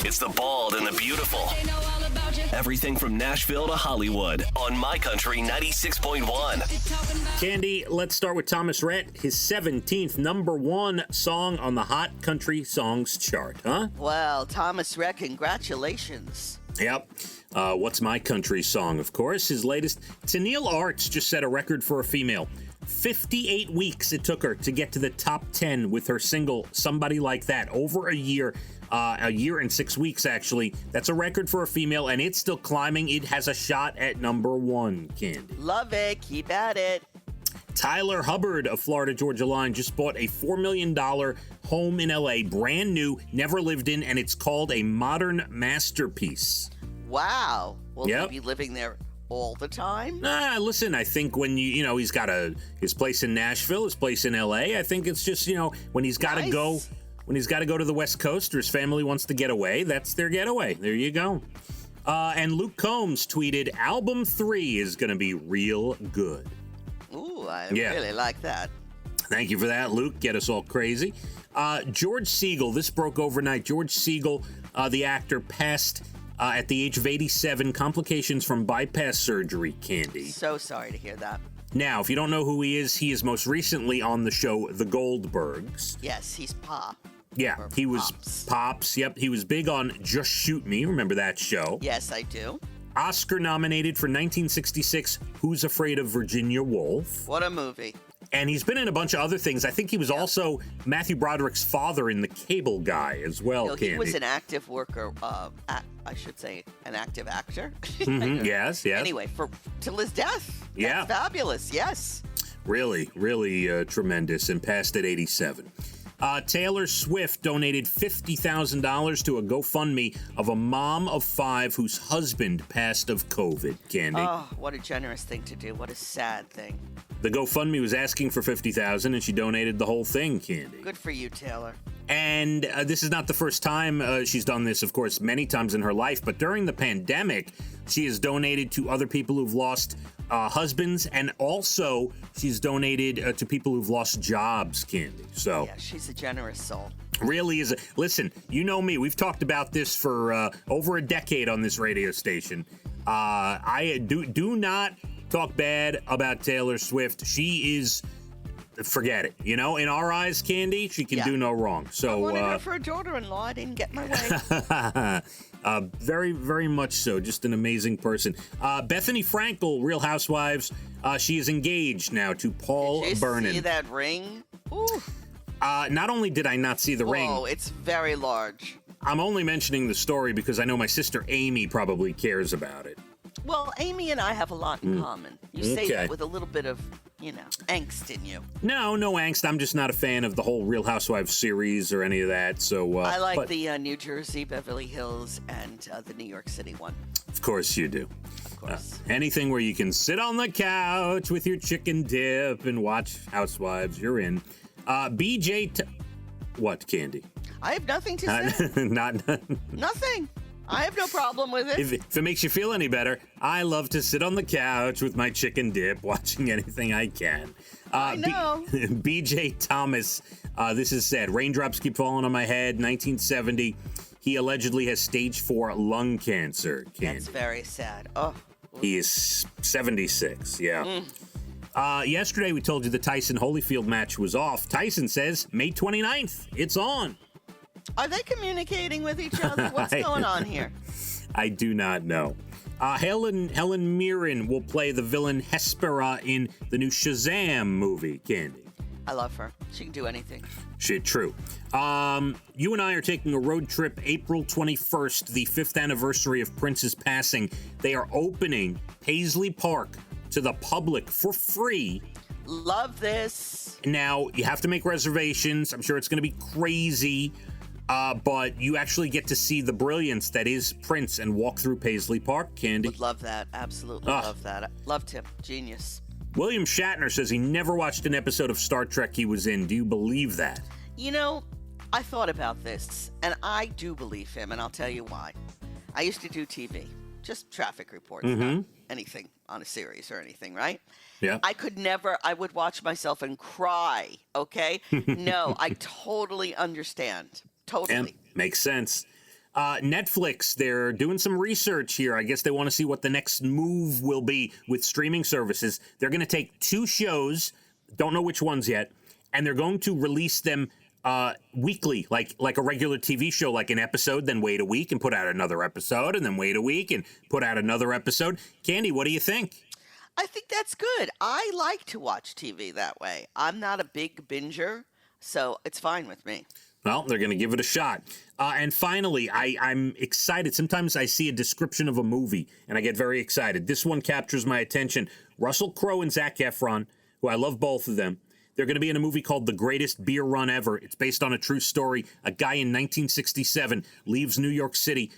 It's the bald and the beautiful. Everything from Nashville to Hollywood on My Country 96.1. Cande, let's start with Thomas Rhett, his 17th number one song on the Hot Country Songs chart, huh? Well, Thomas Rhett, congratulations. Yep. What's My Country Song, of course. His latest. Tennille Arts just set a record for a female. 58 weeks it took her to get to the top 10 with her single, Somebody Like That. Over a year and 6 weeks, actually. That's a record for a female, and it's still climbing. It has a shot at number one, Cande. Love it. Keep at it. Tyler Hubbard of Florida Georgia Line just bought a $4 million home in L.A., brand new, never lived in, and it's called a modern masterpiece. Wow. Will he Yep. be living there all the time? Listen, I think when he's got his place in Nashville, his place in L.A., I think it's just, when he's got to Nice. go... When he's got to go to the West Coast or his family wants to get away, that's their getaway. There you go. And Luke Combs tweeted, Album 3 is going to be real good. Ooh, I Yeah. really like that. Thank you for that, Luke. Get us all crazy. George Segal, this broke overnight. George Segal, the actor, passed at the age of 87, complications from bypass surgery, Cande. So sorry to hear that. Now, if you don't know who he is most recently on the show The Goldbergs. Yes, he's Pa. Yeah, Or he was Pops. Yep, he was big on Just Shoot Me. Remember that show? Yes, I do. Oscar nominated for 1966, Who's Afraid of Virginia Woolf? What a movie. And he's been in a bunch of other things. I think he was also Matthew Broderick's father in The Cable Guy as well, He Cande. was an active worker, I should say an active actor. Mhm, yes. Anyway, till his death. Yeah. That's fabulous, yes. Really, really tremendous, and passed at 87. Taylor Swift donated $50,000 to a GoFundMe of a mom of 5 whose husband passed of COVID, Cande. Oh, what a generous thing to do. What a sad thing. The GoFundMe was asking for $50,000, and she donated the whole thing, Cande. Good for you, Taylor. And this is not the first time she's done this, of course, many times in her life. But during the pandemic, she has donated to other people who've lost husbands, and also she's donated to people who've lost jobs, Cande. So Yeah, she's a generous soul. really is. Listen, you know me. We've talked about this for over a decade on this radio station. I do not talk bad about Taylor Swift. She is. Forget it. In our eyes, Cande, she can Yeah. do no wrong. So I wanted her for a daughter-in-law. I didn't get my way. very, very much so. Just an amazing person. Bethany Frankel, Real Housewives. She is engaged now to Paul Did you Vernon. see that ring? Ooh. Not only did I not see the ring, Oh, it's very large. I'm only mentioning the story because I know my sister Amy probably cares about it. Well, Amy and I have a lot in common. You say Okay. that with a little bit of, angst in you. No angst. I'm just not a fan of the whole Real Housewives series or any of that. So I like but the New Jersey, Beverly Hills, and the New York City one. Of course you do. Of course. Anything where you can sit on the couch with your chicken dip and watch Housewives, you're in. What, Cande? I have nothing to say. Not. Nothing. I have no problem with it. If it makes you feel any better, I love to sit on the couch with my chicken dip, watching anything I can. I know. B.J. Thomas, this is sad. Raindrops keep falling on my head. 1970. He allegedly has stage 4 lung cancer. That's very sad. Oh. He is 76. Yeah. Yesterday we told you the Tyson Holyfield match was off. Tyson says May 29th. It's on. Are they communicating with each other? What's going on here? I do not know. Helen Mirren will play the villain Hespera in the new Shazam movie, Cande. I love her. She can do anything. Shit, true. You and I are taking a road trip April 21st, the 5th anniversary of Prince's passing. They are opening Paisley Park to the public for free. Love this. Now, you have to make reservations. I'm sure it's going to be crazy. But you actually get to see the brilliance that is Prince and walk through Paisley Park, Cande. Would love that. Absolutely love that. Loved him. Genius. William Shatner says he never watched an episode of Star Trek he was in. Do you believe that? I thought about this, and I do believe him, and I'll tell you why. I used to do TV, just traffic reports, not anything on a series or anything, right? Yeah. I would watch myself and cry, okay? No, I totally understand. Totally. Makes sense. Netflix, they're doing some research here. I guess they want to see what the next move will be with streaming services. They're going to take 2 shows, don't know which ones yet, and they're going to release them weekly, like a regular TV show, like an episode, then wait a week and put out another episode, and then wait a week and put out another episode. Cande, what do you think? I think that's good. I like to watch TV that way. I'm not a big binger, so it's fine with me. Well, they're going to give it a shot. And finally, I'm excited. Sometimes I see a description of a movie, and I get very excited. This one captures my attention. Russell Crowe and Zac Efron, who I love both of them, they're going to be in a movie called The Greatest Beer Run Ever. It's based on a true story. A guy in 1967 leaves New York City,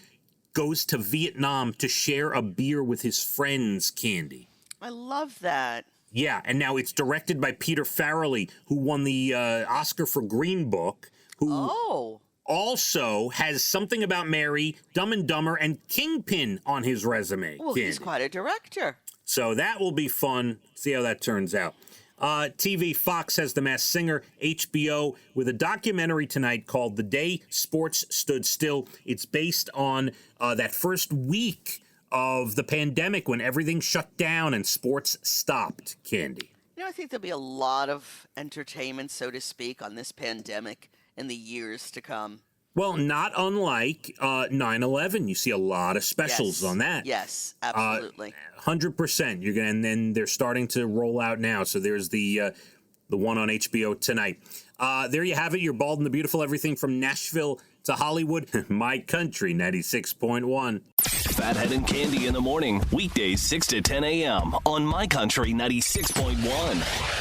goes to Vietnam to share a beer with his friends, Cande. I love that. Yeah, and now it's directed by Peter Farrelly, who won the Oscar for Green Book, who also has Something About Mary, Dumb and Dumber, and Kingpin on his resume. Well, Cande. he's quite a director. So that will be fun. See how that turns out. TV, Fox has The Masked Singer. HBO with a documentary tonight called The Day Sports Stood Still. It's based on that first week of the pandemic when everything shut down and sports stopped, Cande. You know, I think there'll be a lot of entertainment, so to speak, on this pandemic in the years to come. Well, not unlike 9/11. You see a lot of specials on that. Yes, absolutely. 100%. You're gonna, and then they're starting to roll out now. So there's the one on HBO tonight. There you have it. You're Bald and the Beautiful. Everything from Nashville to Hollywood. My Country 96.1. Phathead and Cande in the morning, weekdays 6 to 10 a.m. on My Country 96.1.